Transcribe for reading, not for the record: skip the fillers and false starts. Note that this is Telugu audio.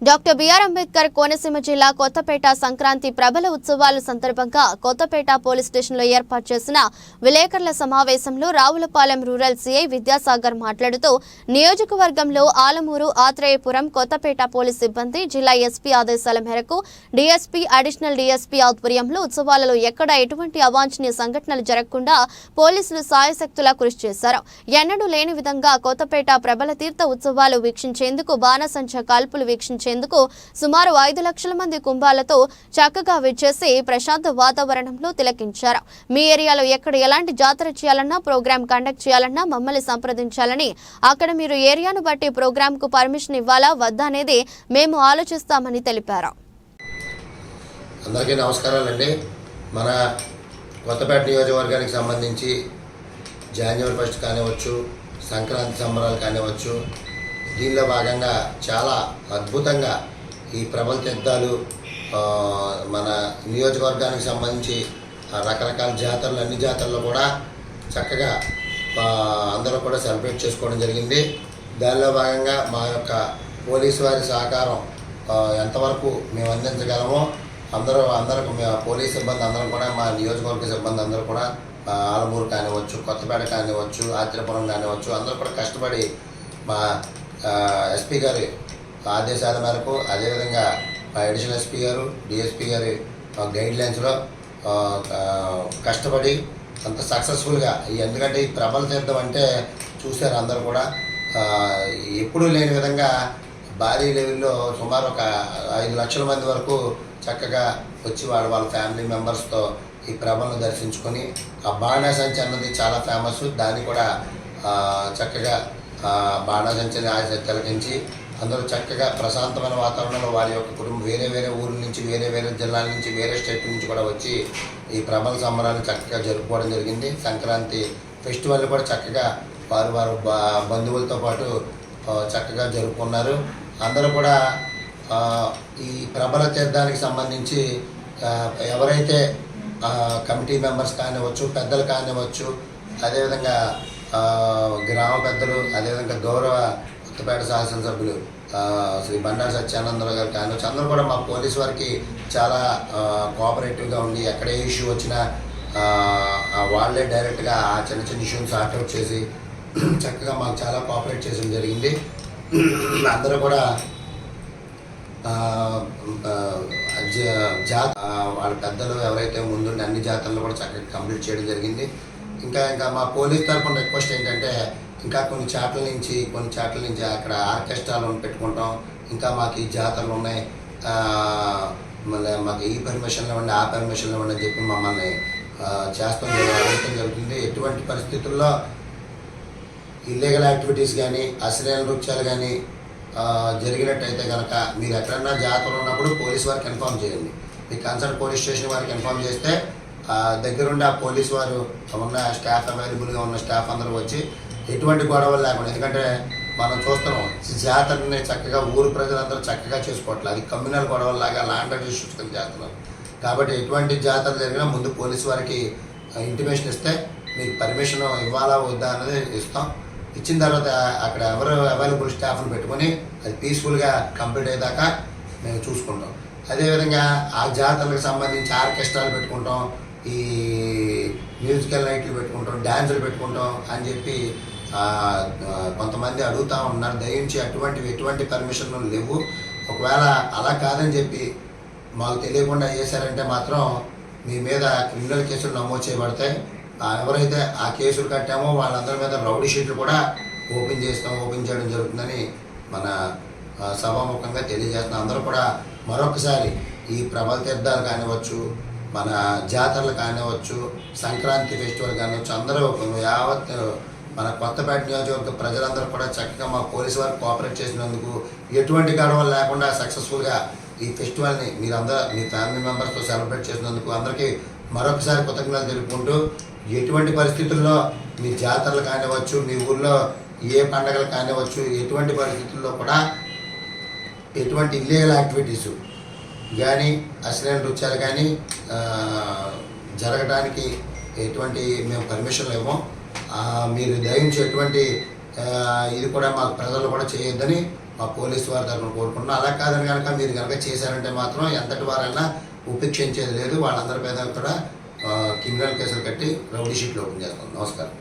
డాక్టర్ బిఆర్ అంబేద్కర్ కోనసీమ జిల్లా కొత్తపేట సంక్రాంతి ప్రబల ఉత్సవాల సందర్భంగా కొత్తపేట పోలీస్ స్టేషన్లో ఏర్పాటు చేసిన విలేకరుల సమావేశంలో రావులపాలెం రూరల్ సీఐ విద్యాసాగర్ మాట్లాడుతూ నియోజకవర్గంలో ఆలమూరు, ఆత్రేయపురం, కొత్తపేట పోలీస్ సిబ్బంది జిల్లా ఎస్పీ ఆదేశాల మేరకు డీఎస్పీ, అడిషనల్ డీఎస్పీ ఆధ్వర్యంలో ఉత్సవాలలో ఎక్కడ ఎటువంటి అవాంఛనీయ సంఘటనలు జరగకుండా పోలీసులు సాయశక్తులా కృషి చేశారు. ఎన్నడూ లేని విధంగా కొత్తపేట ప్రబల తీర్థ ఉత్సవాలు వీక్షించేందుకు బాణసంచా కాల్పులు వీక్షించేందుకు సుమారు 5 లక్షల మంది కుంభాలతో చక్కగా విచ్చేసి ప్రశాంత వాతావరణంలో తిలకించారు. మీ ఏరియాలో ఎక్కడ ఎలాంటి జాతర చేయాలన్నా, ప్రోగ్రాం కండక్ట్ చేయాలన్నా మమ్మల్ని సంప్రదించాలని, అక్కడ మీరు ఏరియాను బట్టి ప్రోగ్రామ్ కు పర్మిషన్ ఇవ్వాలా వద్దా అనేది మేము ఆలోచిస్తామని తెలిపారు. అందరికీ నమస్కారాలండి. మన కొత్తపేట నియోజకవర్గానికి సంబంధించి జనవరి 1 కానివచ్చు, సంక్రాంతి సంబరాలు కానివచ్చు, దీనిలో భాగంగా చాలా అద్భుతంగా ఈ ప్రబల తీర్థాలు మన నియోజకవర్గానికి సంబంధించి రకరకాల జాతరలు, అన్ని జాతరలు కూడా చక్కగా అందరూ కూడా సెలబ్రేట్ చేసుకోవడం జరిగింది. దానిలో భాగంగా మా యొక్క పోలీసు వారి సహకారం ఎంతవరకు మేము అందించగలమో అందరూ పోలీస్ సిబ్బంది అందరం కూడా, మా నియోజకవర్గ సిబ్బంది అందరూ కూడా ఆలమూరు కానివచ్చు, కొత్తపేట కానివచ్చు, ఆత్రేయపురం కానివచ్చు, అందరూ కూడా కష్టపడి మా ఎస్పీ గారి ఆదేశాల మేరకు, అదేవిధంగా మా అడిషనల్ ఎస్పీ గారు, డిఎస్పీ గారి గైడ్లైన్స్లో కష్టపడి అంత సక్సెస్ఫుల్గా, ఎందుకంటే ఈ ప్రబల తీర్థం అంటే చూశారు అందరూ కూడా, ఎప్పుడూ లేని విధంగా భారీ లెవెల్లో సుమారు ఒక 5 లక్షల మంది వరకు చక్కగా వచ్చి వాళ్ళ ఫ్యామిలీ మెంబర్స్తో ఈ ప్రభలను దర్శించుకొని, ఆ బాణాసంచి అన్నది చాలా ఫేమస్, దాన్ని కూడా చక్కగా బాణాసంచిని తిలకించి అందరూ చక్కగా ప్రశాంతమైన వాతావరణంలో వారి యొక్క కుటుంబం వేరే ఊర్ల నుంచి, వేరే జిల్లాల నుంచి, వేరే స్టేట్ నుంచి కూడా వచ్చి ఈ ప్రబల సంబరాలు చక్కగా జరుపుకోవడం జరిగింది. సంక్రాంతి ఫెస్టివల్ కూడా చక్కగా వారు బంధువులతో పాటు చక్కగా జరుపుకున్నారు. అందరూ కూడా ఈ ప్రబల తీర్థానికి సంబంధించి ఎవరైతే కమిటీ మెంబర్స్ కానివచ్చు, పెద్దలు కానివచ్చు, అదేవిధంగా గ్రామ పెద్దలు, అదేవిధంగా గౌరవ కొత్తపేట శాసనసభ్యులు శ్రీ బండారు సత్యానందరావు గారు కానివచ్చు, అందరూ కూడా మా పోలీసు వారికి చాలా కోఆపరేటివ్గా ఉండి, ఎక్కడ ఏ ఇష్యూ వచ్చినా వాళ్ళే డైరెక్ట్గా ఆ చిన్న ఇష్యూని సార్ట్అవుట్ చేసి చక్కగా మాకు చాలా కోఆపరేట్ చేయడం జరిగింది. అందరూ కూడా వాళ్ళ పెద్దలు ఎవరైతే ముందుండి అన్ని జాతరలు కూడా చక్కగా కంప్లీట్ చేయడం జరిగింది. ఇంకా మా పోలీస్ తరఫున రిక్వెస్ట్ ఏంటంటే, ఇంకా కొన్ని చాట్ల నుంచి అక్కడ ఆర్కెస్ట్రాలు పెట్టుకుంటాం, ఇంకా మాకు ఈ జాతరలు ఉన్నాయి, మళ్ళీ మాకు ఈ పర్మిషన్లు ఇవ్వండి, ఆ పర్మిషన్లు ఇవ్వండి అని చెప్పి మమ్మల్ని అడగటం జరుగుతుంది. ఎటువంటి పరిస్థితుల్లో ఇల్లీగల్ యాక్టివిటీస్ కానీ, అశ్లీల నృత్యాలు కానీ జరిగినట్టయితే కనుక మీరు ఎక్కడన్నా జాతర ఉన్నప్పుడు పోలీస్ వారికి ఇన్ఫామ్ చేయండి. మీ కన్సర్న్ పోలీస్ స్టేషన్ వారికి ఇన్ఫామ్ చేస్తే దగ్గరుండి ఆ పోలీసు వారు ఉన్న స్టాఫ్, అవైలబుల్గా ఉన్న స్టాఫ్ అందరూ వచ్చి ఎటువంటి గొడవలు లేకుండా, ఎందుకంటే మనం చూస్తున్నాం జాతరని చక్కగా ఊరు ప్రజలందరూ చక్కగా చేసుకోవట్లేదు, అది కమ్యూనల్ గొడవల్లాగా ల్యాండ్ ఇష్యూస్ కింద చేస్తున్నారు. కాబట్టి ఎటువంటి జాతర జరిగినా ముందు పోలీసు వారికి ఇంటిమేషన్ ఇస్తే మీకు పర్మిషన్ ఇవ్వాలా వద్దా అనేది ఇస్తాం. ఇచ్చిన తర్వాత అక్కడ ఎవరు అవైలబుల్ స్టాఫ్ని పెట్టుకొని అది పీస్ఫుల్గా కంప్లీట్ అయ్యేదాకా మేము చూసుకుంటాం. అదేవిధంగా ఆ జాతరలకు సంబంధించి ఆర్కెస్ట్రాలు పెట్టుకుంటాం, ఈ మ్యూజికల్ నైట్లు పెట్టుకుంటాం, డ్యాన్సులు పెట్టుకుంటాం అని చెప్పి కొంతమంది అడుగుతూ ఉన్నారు. దయించి ఎటువంటి పర్మిషన్లు లేవు. ఒకవేళ అలా కాదని చెప్పి మాకు తెలియకుండా చేశారంటే మాత్రం మీ మీద క్రిమినల్ కేసులు నమోదు చేయబడతాయి. ఎవరైతే ఆ కేసులు కట్టామో వాళ్ళందరి మీద రౌడీ షీట్లు కూడా ఓపెన్ చేయడం జరుగుతుందని మన సభాముఖంగా తెలియజేస్తున్నాం. అందరూ కూడా మరొకసారి ఈ ప్రబల తీర్థాలు కానివచ్చు, మన జాతరలు కానివచ్చు, సంక్రాంతి ఫెస్టివల్ కానివచ్చు, అందరూ యావత్ మన కొత్తపేట నియోజకవర్గ ప్రజలందరూ కూడా చక్కగా మా పోలీసు వారికి కోఆపరేట్ చేసినందుకు, ఎటువంటి గొడవలు లేకుండా సక్సెస్ఫుల్గా ఈ ఫెస్టివల్ని మీరందరూ మీ ఫ్యామిలీ మెంబర్స్తో సెలబ్రేట్ చేసినందుకు అందరికీ మరొకసారి కృతజ్ఞతలు తెలుపుకుంటూ, ఎటువంటి పరిస్థితుల్లో మీ జాతరలు కానివచ్చు, మీ ఊళ్ళో ఏ పండగలు కానివచ్చు, ఎటువంటి పరిస్థితుల్లో కూడా ఎటువంటి ఇల్లీగల్ యాక్టివిటీసు కానీ, అశ్లీల నృత్యాలు కానీ జరగడానికి ఎటువంటి మేము పర్మిషన్లు ఇవ్వం. మీరు దయించి ఎటువంటి ఇది కూడా మాకు ప్రజలు కూడా చేయొద్దని మా పోలీసు వారి తరఫున కోరుకుంటున్నాం. అలా కాదని కనుక మీరు కనుక చేశారంటే మాత్రం ఎంతటి వారైనా ఉపేక్షించేది లేదు. వాళ్ళందరి మీద కూడా క్రిమినల్ కేసులు కట్టి రౌడీ షీట్లు ఓపెన్ చేస్తాం. నమస్కారం.